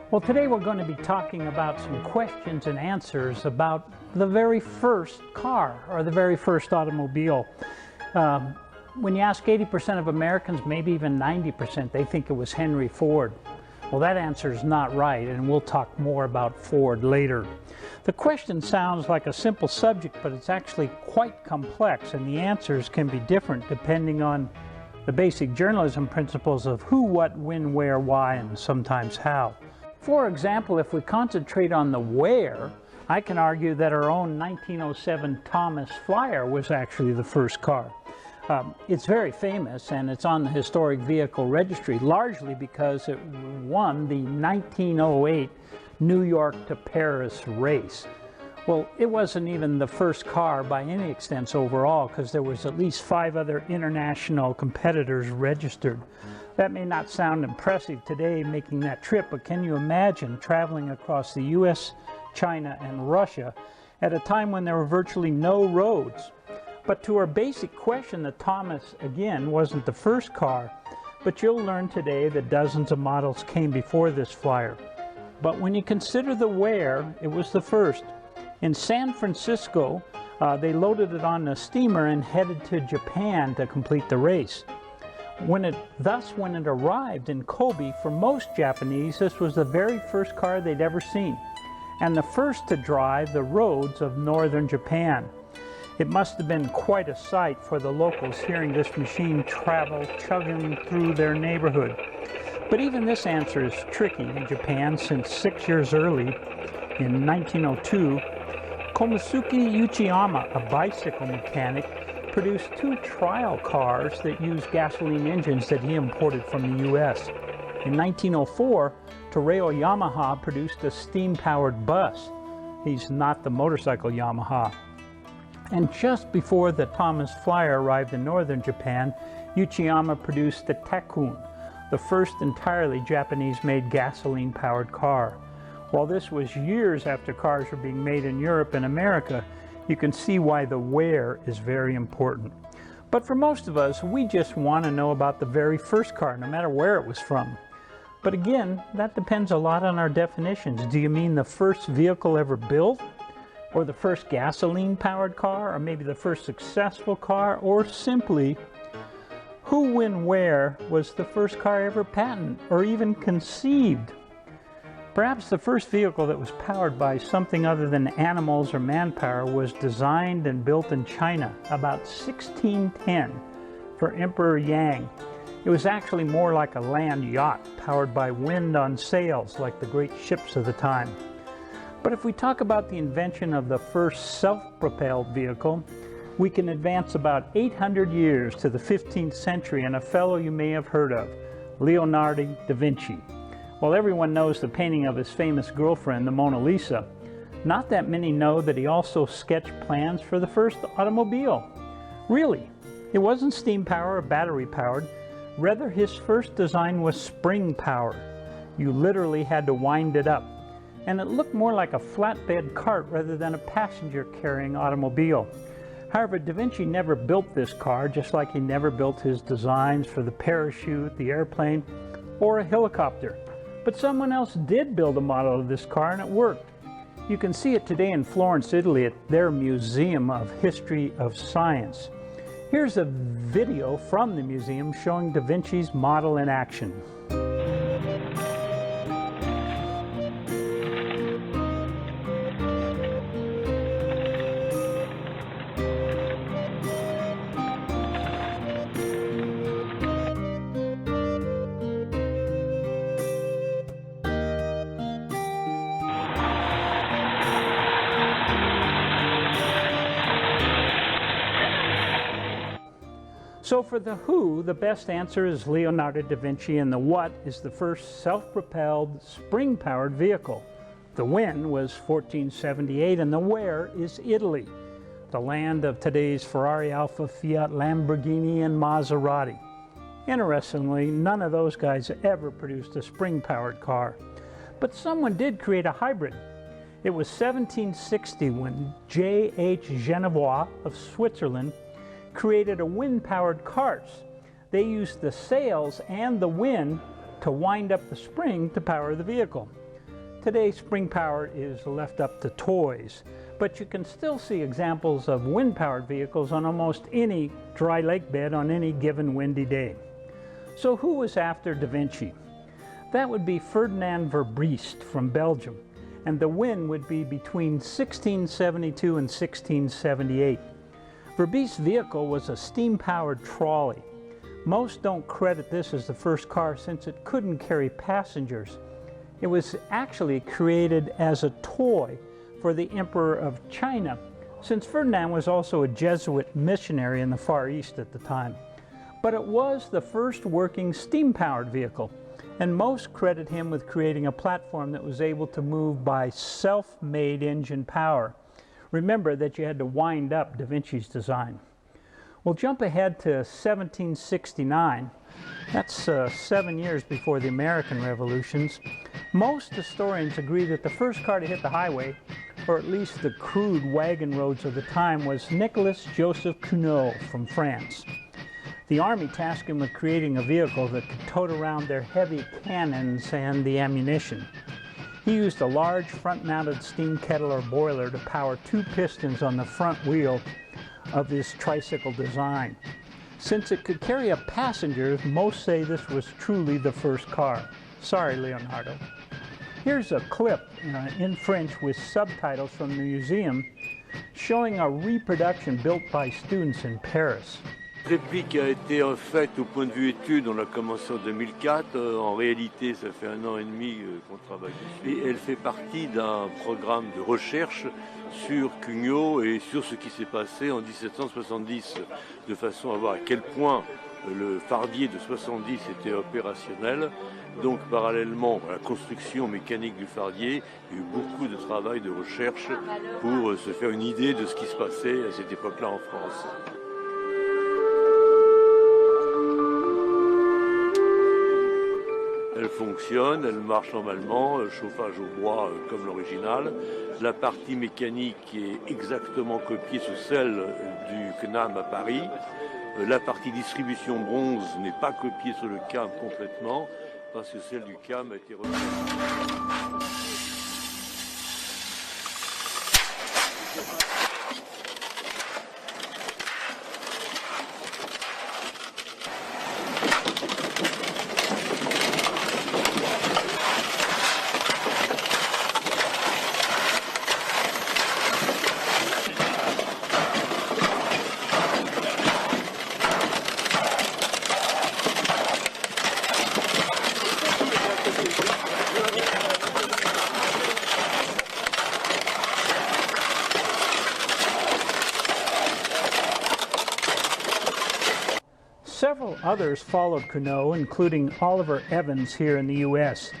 Well, today we're going to be talking about some questions and answers about the very first car or the very first automobile. When you ask 80% of Americans, maybe even 90%, they think it was Henry Ford. Well, that answer is not right, and we'll talk more about Ford later. The question sounds like a simple subject, but it's actually quite complex, and the answers can be different depending on the basic journalism principles of who, what, when, where, why, and sometimes how. For example, if we concentrate on the where, I can argue that our own 1907 Thomas Flyer was actually the first car. It's very famous, and it's on the Historic Vehicle Registry, largely because it won the 1908 New York to Paris race. Well, it wasn't even the first car by any extent overall, because there was at least 5 other international competitors registered. That may not sound impressive today, making that trip, but can you imagine traveling across the US, China, and Russia at a time when there were virtually no roads? But to our basic question, the Thomas, again, wasn't the first car, but you'll learn today that dozens of models came before this Flyer. But when you consider the where, it was the first. In San Francisco, they loaded it on a steamer and headed to Japan to complete the race. When it arrived in Kobe, for most Japanese, this was the very first car they'd ever seen, and the first to drive the roads of northern Japan. It must have been quite a sight for the locals hearing this machine travel, chugging through their neighborhood. But even this answer is tricky in Japan, since 6 years early, in 1902, Komusuke Uchiyama, a bicycle mechanic, produced 2 trial cars that used gasoline engines that he imported from the US. In 1904, Tereo Yamaha produced a steam-powered bus. He's not the motorcycle Yamaha. And just before the Thomas Flyer arrived in northern Japan, Uchiyama produced the Takun, the first entirely Japanese-made gasoline-powered car. While this was years after cars were being made in Europe and America, you can see why the where is very important. But for most of us, we just want to know about the very first car, no matter where it was from. But again, that depends a lot on our definitions. Do you mean the first vehicle ever built? Or the first gasoline-powered car? Or maybe the first successful car? Or simply, who, when, where was the first car ever patented or even conceived? Perhaps the first vehicle that was powered by something other than animals or manpower was designed and built in China about 1610 for Emperor Yang. It was actually more like a land yacht powered by wind on sails, like the great ships of the time. But if we talk about the invention of the first self-propelled vehicle, we can advance about 800 years to the 15th century and a fellow you may have heard of, Leonardo da Vinci. While everyone knows the painting of his famous girlfriend, the Mona Lisa, not that many know that he also sketched plans for the first automobile. Really, it wasn't steam powered or battery powered. Rather, his first design was spring powered. You literally had to wind it up. And it looked more like a flatbed cart rather than a passenger-carrying automobile. However, Da Vinci never built this car, just like he never built his designs for the parachute, the airplane, or a helicopter. But someone else did build a model of this car, and it worked. You can see it today in Florence, Italy, at their Museum of History of Science. Here's a video from the museum showing Da Vinci's model in action. So for the who, the best answer is Leonardo da Vinci, and the what is the first self-propelled, spring-powered vehicle. The when was 1478, and the where is Italy, the land of today's Ferrari, Alfa, Fiat, Lamborghini, and Maserati. Interestingly, none of those guys ever produced a spring-powered car. But someone did create a hybrid. It was 1760 when J.H. Genevois of Switzerland created a wind-powered cart. They used the sails and the wind to wind up the spring to power the vehicle. Today, spring power is left up to toys, but you can still see examples of wind-powered vehicles on almost any dry lake bed on any given windy day. So who was after Da Vinci? That would be Ferdinand Verbiest from Belgium, and the win would be between 1672 and 1678. Verbiest's vehicle was a steam-powered trolley. Most don't credit this as the first car since it couldn't carry passengers. It was actually created as a toy for the Emperor of China, since Ferdinand was also a Jesuit missionary in the Far East at the time. But it was the first working steam-powered vehicle, and most credit him with creating a platform that was able to move by self-made engine power. Remember that you had to wind up Da Vinci's design. We'll jump ahead to 1769. That's 7 years before the American Revolutions. Most historians agree that the first car to hit the highway, or at least the crude wagon roads of the time, was Nicolas Joseph Cugnot from France. The Army tasked him with creating a vehicle that could tote around their heavy cannons and the ammunition. He used a large front-mounted steam kettle or boiler to power 2 pistons on the front wheel of his tricycle design. Since it could carry a passenger, most say this was truly the first car. Sorry, Leonardo. Here's a clip in French with subtitles from the museum showing a reproduction built by students in Paris. Réplique a été faite au point de vue études, on l'a commencé en 2004, en réalité ça fait 1 an et demi qu'on travaille dessus. Et elle fait partie d'un programme de recherche sur Cugnot et sur ce qui s'est passé en 1770, de façon à voir à quel point le fardier de 70 était opérationnel. Donc parallèlement à la construction mécanique du fardier, il y a eu beaucoup de travail de recherche pour se faire une idée de ce qui se passait à cette époque-là en France. Elle fonctionne, elle marche normalement, chauffage au bois comme l'original. La partie mécanique est exactement copiée sur celle du CNAM à Paris. La partie distribution bronze n'est pas copiée sur le CAM complètement, parce que celle du CAM a été refaite. Several others followed Cugnot, including Oliver Evans here in the U.S.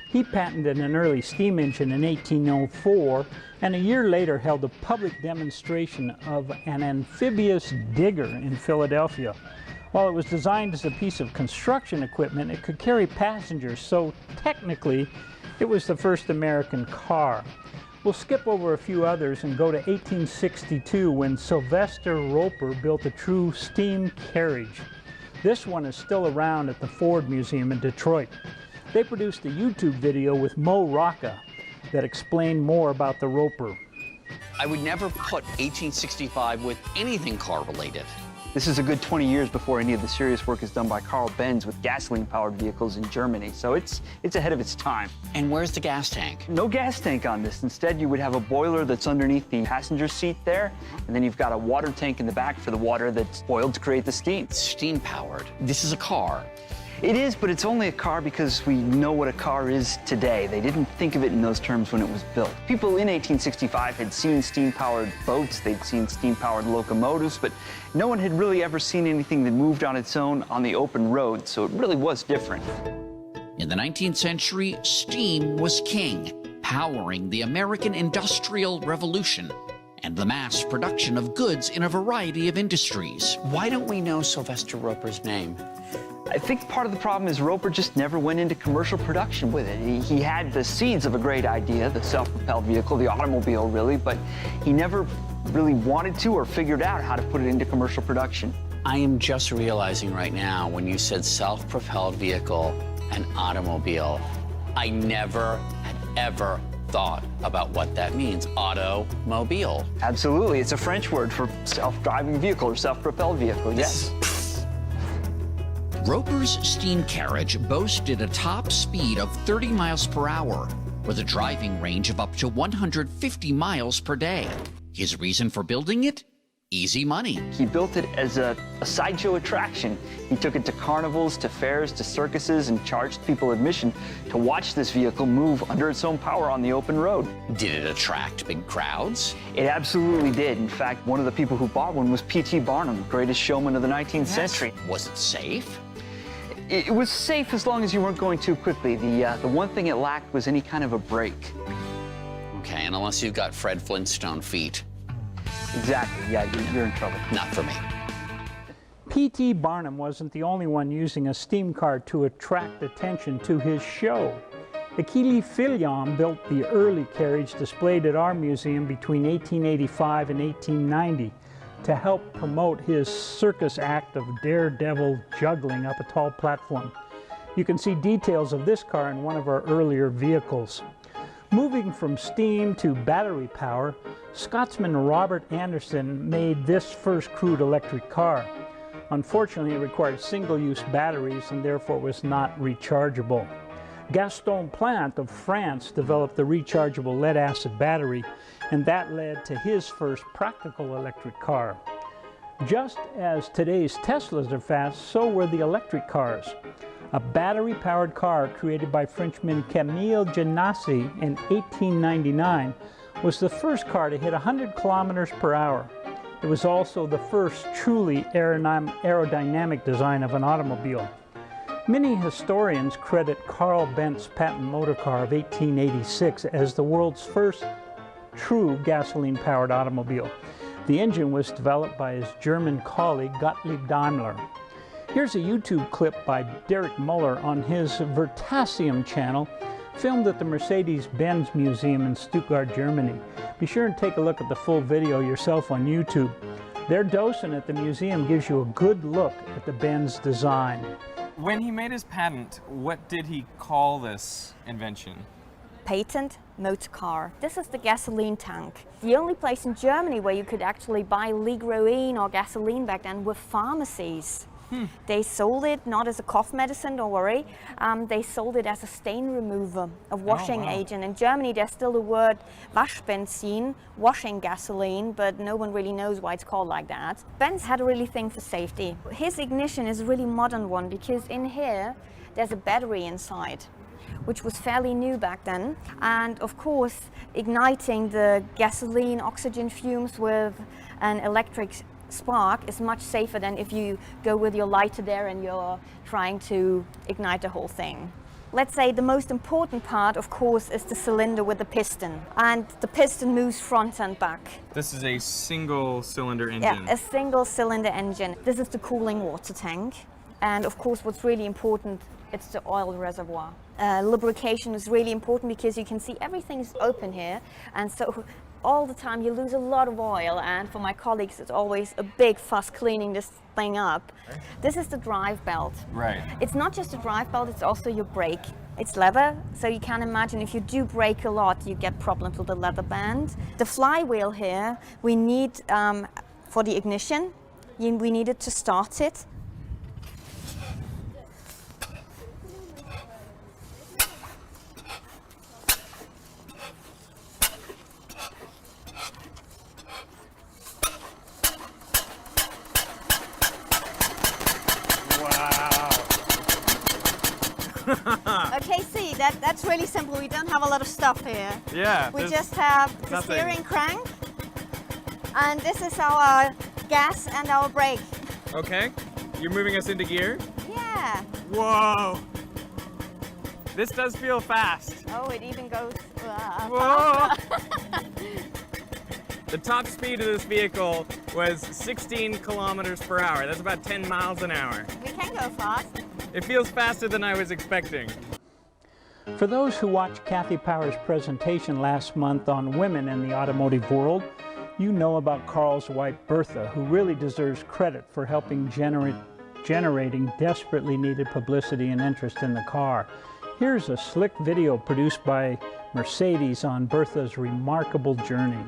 He patented an early steam engine in 1804, and a year later held a public demonstration of an amphibious digger in Philadelphia. While it was designed as a piece of construction equipment, it could carry passengers, so technically it was the first American car. We'll skip over a few others and go to 1862 when Sylvester Roper built a true steam carriage. This one is still around at the Ford Museum in Detroit. They produced a YouTube video with Mo Rocca that explained more about the Roper. I would never put 1865 with anything car-related. This is a good 20 years before any of the serious work is done by Carl Benz with gasoline-powered vehicles in Germany, so it's ahead of its time. And where's the gas tank? No gas tank on this. Instead, you would have a boiler that's underneath the passenger seat there, and then you've got a water tank in the back for the water that's boiled to create the steam. Steam-powered. This is a car. It is, but it's only a car because we know what a car is today. They didn't think of it in those terms when it was built. People in 1865 had seen steam-powered boats, they'd seen steam-powered locomotives, but no one had really ever seen anything that moved on its own on the open road, so it really was different. In the 19th century, steam was king, powering the American Industrial Revolution and the mass production of goods in a variety of industries. Why don't we know Sylvester Roper's name? I think part of the problem is Roper just never went into commercial production with it. He had the seeds of a great idea, the self-propelled vehicle, the automobile, really, but he never really wanted to or figured out how to put it into commercial production. I am just realizing right now when you said self-propelled vehicle and automobile, I never had ever thought about what that means? Automobile. Absolutely, it's a French word for self-driving vehicle or self-propelled vehicle, yes. Roper's steam carriage boasted a top speed of 30 miles per hour with a driving range of up to 150 miles per day. His reason for building it? Easy money. He built it as a sideshow attraction. He took it to carnivals, to fairs, to circuses, and charged people admission to watch this vehicle move under its own power on the open road. Did it attract big crowds? It absolutely did. In fact, one of the people who bought one was P.T. Barnum, greatest showman of the 19th century. Was it safe? It was safe as long as you weren't going too quickly. The one thing it lacked was any kind of a brake. Okay, and unless you've got Fred Flintstone feet. Exactly, yeah, you're in trouble. Not for me. P.T. Barnum wasn't the only one using a steam car to attract attention to his show. Achille Filion built the early carriage displayed at our museum between 1885 and 1890 to help promote his circus act of daredevil juggling up a tall platform. You can see details of this car in one of our earlier vehicles. Moving from steam to battery power, Scotsman Robert Anderson made this first crude electric car. Unfortunately, it required single-use batteries and therefore was not rechargeable. Gaston Plante of France developed the rechargeable lead-acid battery, and that led to his first practical electric car. Just as today's Teslas are fast, so were the electric cars. A battery-powered car created by Frenchman Camille Ganassi in 1899 was the first car to hit 100 kilometers per hour. It was also the first truly aerodynamic design of an automobile. Many historians credit Carl Bent's patent motor car of 1886 as the world's first true gasoline-powered automobile. The engine was developed by his German colleague Gottlieb Daimler. Here's a YouTube clip by Derek Muller on his Vertasium channel, filmed at the Mercedes-Benz Museum in Stuttgart, Germany. Be sure and take a look at the full video yourself on YouTube. Their docent at the museum gives you a good look at the Benz design. When he made his patent, what did he call this invention? Patent motor car. This is the gasoline tank. The only place in Germany where you could actually buy Ligroin or gasoline back then were pharmacies. They sold it not as a cough medicine, don't worry. They sold it as a stain remover, a washing agent. In Germany, there's still the word Waschbenzin, washing gasoline, but no one really knows why it's called like that. Benz had a really thing for safety. His ignition is a really modern one because in here, there's a battery inside, which was fairly new back then. And of course, igniting the gasoline oxygen fumes with an electric spark is much safer than if you go with your lighter there and you're trying to ignite the whole thing. Let's say the most important part, of course, is the cylinder with the piston. And the piston moves front and back. This is a single cylinder engine. Yeah, a single cylinder engine. This is the cooling water tank. And of course, what's really important, it's the oil reservoir. Lubrication is really important because you can see everything is open here. And so all the time you lose a lot of oil, and for my colleagues it's always a big fuss cleaning this thing up. This is the drive belt. Right. It's not just a drive belt, it's also your brake. It's leather, so you can imagine if you do brake a lot, you get problems with the leather band. The flywheel here, we need for the ignition, we need it to start it. Okay, see, that's really simple. We don't have a lot of stuff here. Yeah. We just have the nothing. steering crank, and this is our gas and our brake. Okay. You're moving us into gear? Yeah. Whoa. This does feel fast. Oh, it even goes Whoa. faster. The top speed of this vehicle was 16 kilometers per hour. That's about 10 miles an hour. We can go fast. It feels faster than I was expecting. For those who watched Kathy Power's presentation last month on women in the automotive world, you know about Carl's wife Bertha, who really deserves credit for helping generating desperately needed publicity and interest in the car. Here's a slick video produced by Mercedes on Bertha's remarkable journey.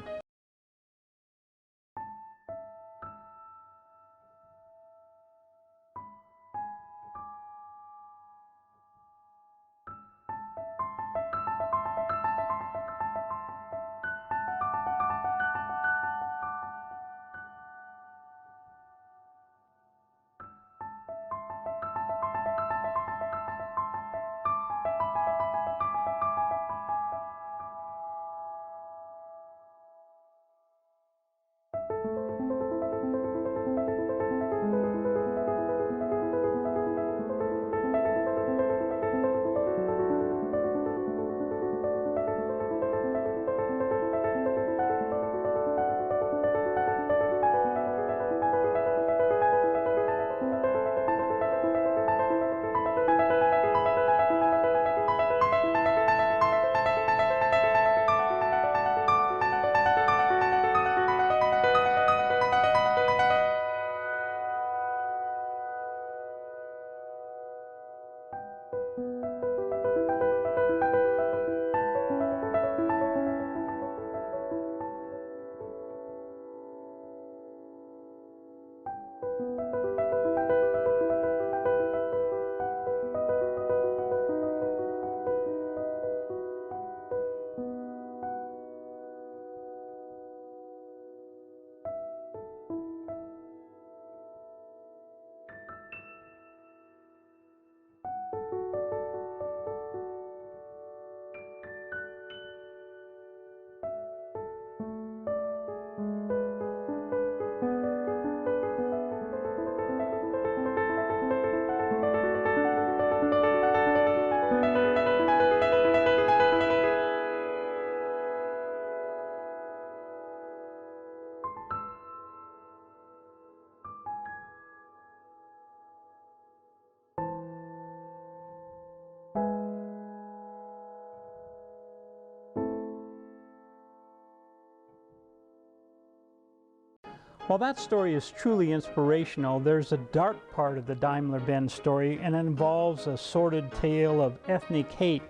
While that story is truly inspirational, there's a dark part of the Daimler-Benz story, and it involves a sordid tale of ethnic hate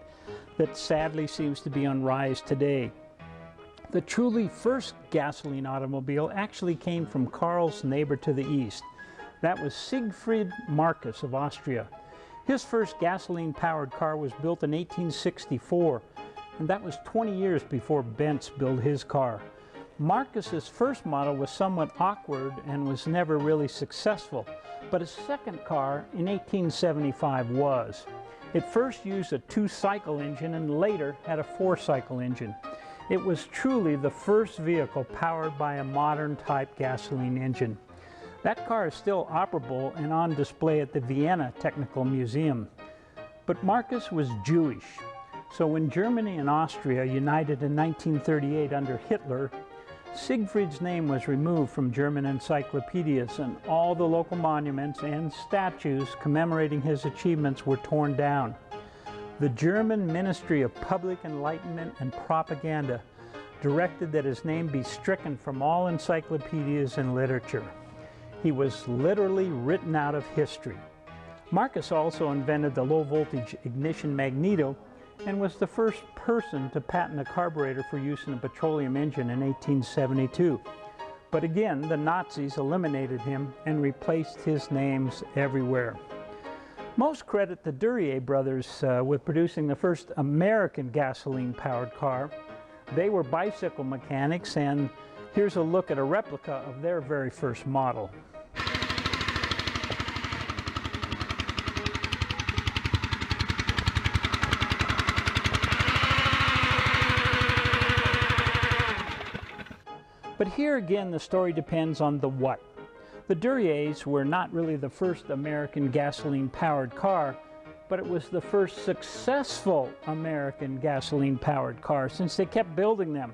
that sadly seems to be on rise today. The truly first gasoline automobile actually came from Karl's neighbor to the east. That was Siegfried Marcus of Austria. His first gasoline-powered car was built in 1864, and that was 20 years before Benz built his car. Marcus's first model was somewhat awkward and was never really successful, but his second car in 1875 was. It first used a 2-cycle engine and later had a 4-cycle engine. It was truly the first vehicle powered by a modern type gasoline engine. That car is still operable and on display at the Vienna Technical Museum. But Marcus was Jewish, so when Germany and Austria united in 1938 under Hitler, Siegfried's name was removed from German encyclopedias, and all the local monuments and statues commemorating his achievements were torn down. The German Ministry of Public Enlightenment and Propaganda directed that his name be stricken from all encyclopedias and literature. He was literally written out of history. Marcus also invented the low-voltage ignition magneto and was the first person to patent a carburetor for use in a petroleum engine in 1872. But again, the Nazis eliminated him and replaced his names everywhere. Most credit the Duryea brothers with producing the first American gasoline-powered car. They were bicycle mechanics, and here's a look at a replica of their very first model. But here again, the story depends on the what. The Duryeas were not really the first American gasoline-powered car, but it was the first successful American gasoline-powered car, since they kept building them,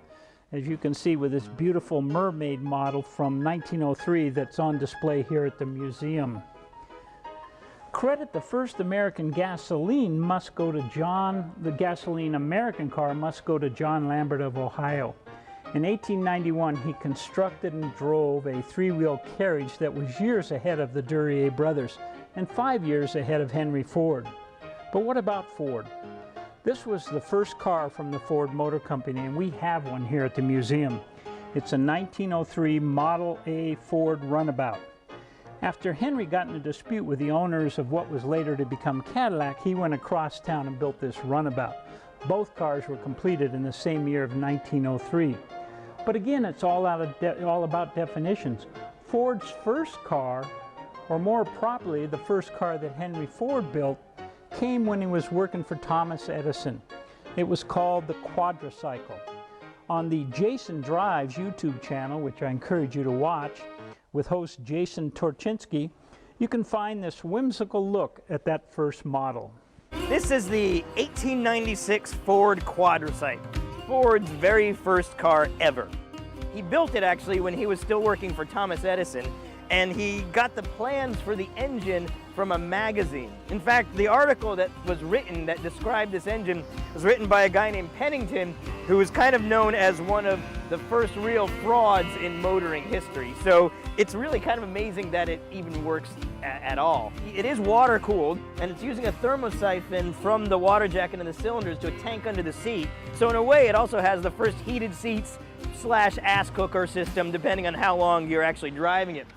as you can see with this beautiful Mermaid model from 1903 that's on display here at the museum. Credit the first American gasoline must go to the gasoline American car must go to John Lambert of Ohio. In 1891, he constructed and drove a 3-wheel carriage that was years ahead of the Duryea brothers and 5 years ahead of Henry Ford. But what about Ford? This was the first car from the Ford Motor Company, and we have one here at the museum. It's a 1903 Model A Ford Runabout. After Henry got in a dispute with the owners of what was later to become Cadillac, he went across town and built this runabout. Both cars were completed in the same year of 1903. But again, it's all about definitions. Ford's first car, or more properly, the first car that Henry Ford built, came when he was working for Thomas Edison. It was called the Quadricycle. On the Jason Drives YouTube channel, which I encourage you to watch, with host Jason Torchinsky, you can find this whimsical look at that first model. This is the 1896 Ford Quadricycle, Ford's very first car ever. He built it actually when he was still working for Thomas Edison, and he got the plans for the engine from a magazine. In fact, the article that was written that described this engine was written by a guy named Pennington, who is kind of known as one of the first real frauds in motoring history. So it's really kind of amazing that it even works at all. It is water cooled, and it's using a thermosiphon from the water jacket and the cylinders to a tank under the seat. So in a way, it also has the first heated seats / ass cooker system, depending on how long you're actually driving it.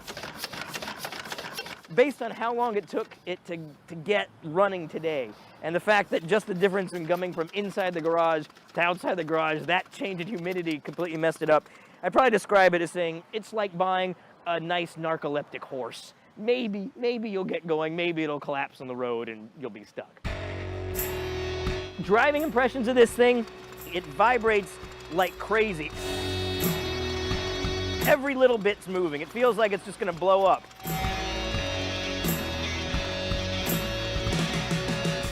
Based on how long it took it to get running today, and the fact that just the difference in coming from inside the garage to outside the garage, that change in humidity completely messed it up. I'd probably describe it as saying it's like buying a nice narcoleptic horse. Maybe you'll get going, maybe it'll collapse on the road and you'll be stuck. Driving impressions of this thing, it vibrates like crazy. Every little bit's moving. It feels like it's just gonna blow up.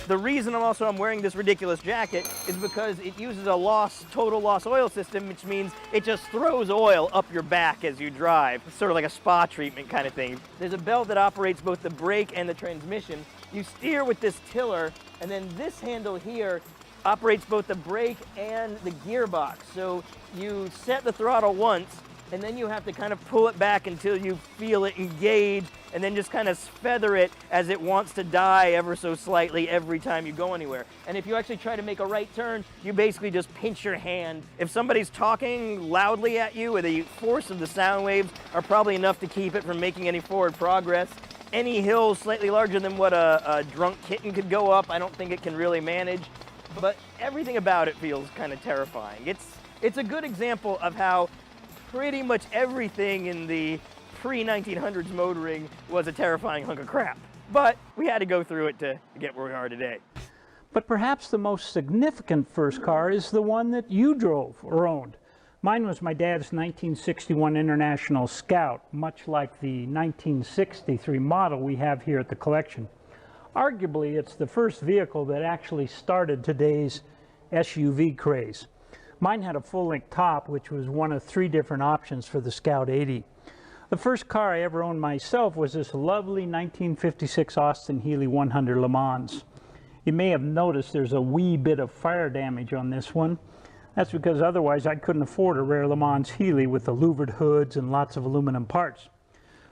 The reason I'm wearing this ridiculous jacket is because it uses a total loss oil system, which means it just throws oil up your back as you drive. It's sort of like a spa treatment kind of thing. There's a belt that operates both the brake and the transmission. You steer with this tiller, and then this handle here operates both the brake and the gearbox. So you set the throttle once, and then you have to kind of pull it back until you feel it engage, and then just kind of feather it as it wants to die ever so slightly every time you go anywhere. And if you actually try to make a right turn, you basically just pinch your hand. If somebody's talking loudly at you, the force of the sound waves are probably enough to keep it from making any forward progress. Any hill slightly larger than what a drunk kitten could go up, I don't think it can really manage. But everything about it feels kind of terrifying. It's a good example of how pretty much everything in the pre-1900s motoring was a terrifying hunk of crap. But we had to go through it to get where we are today. But perhaps the most significant first car is the one that you drove or owned. Mine was my dad's 1961 International Scout, much like the 1963 model we have here at the collection. Arguably, it's the first vehicle that actually started today's SUV craze. Mine had a full-length top, which was one of 3 different options for the Scout 80. The first car I ever owned myself was this lovely 1956 Austin Healey 100 Le Mans. You may have noticed there's a wee bit of fire damage on this one. That's because otherwise I couldn't afford a rare Le Mans Healey with the louvered hoods and lots of aluminum parts.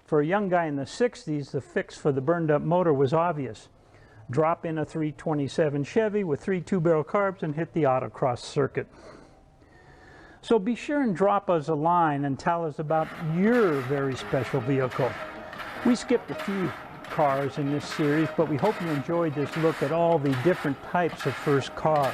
For a young guy in the 60s, the fix for the burned up motor was obvious. Drop in a 327 Chevy with 3 2-barrel carbs and hit the autocross circuit. So be sure and drop us a line and tell us about your very special vehicle. We skipped a few cars in this series, but we hope you enjoyed this look at all the different types of first car.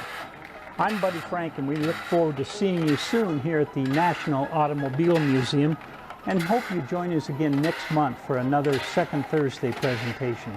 I'm Buddy Frank, and we look forward to seeing you soon here at the National Automobile Museum, and hope you join us again next month for another Second Thursday presentation.